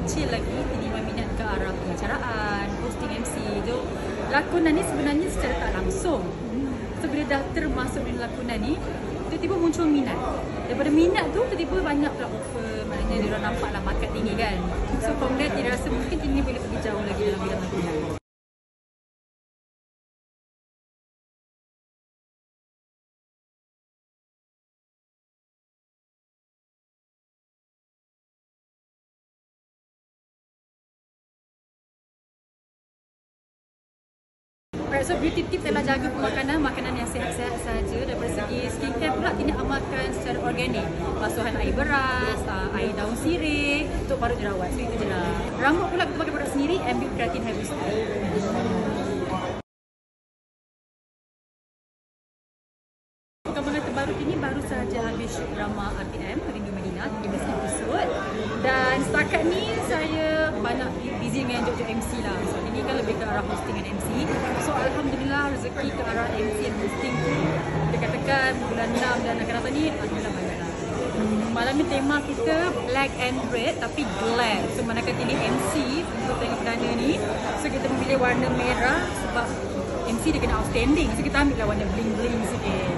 kecil lagi Tini minat ke arah pengacaraan, hosting MC. So, lakonan ni sebenarnya secara tak langsung. So, bila dah termasuk dalam lakonan ni, tiba-tiba muncul minat. Daripada minat tu, tiba-tiba banyak pula offer. Maknanya dia orang nampak lah bakat Tini kan. So, from there, dia rasa mungkin Tini boleh pergi jauh lagi dalam bidang lakonan. Alright, so beauty tips adalah jaga makanan yang sihat-sihat saja. Daripada segi skincare pula, Tini amalkan secara organik. Basuhan air beras, air daun sirih untuk parut jerawat. So itu je lah. Rambut pula kita pakai produk sendiri, Ambient Keratin Hair Style. Perkembangan terbaru ini baru sahaja habis shoot drama RTM, Rindu Medina, 13 episod. Dan setakat ni saya banyak busy dengan job-job MC lah. So ini kan lebih ke arah hosting dan MC. So alhamdulillah rezeki ke arah MC dan hosting tu kita katakan bulan 6 dan akan datang ni alhamdulillah banyak lah. Malam ni tema kita black and red tapi glam. So manakala Tini MC untuk tengok perdana ni, so kita memilih warna merah sebab MC dia kena outstanding. So kita ambil lah warna bling-bling sikit.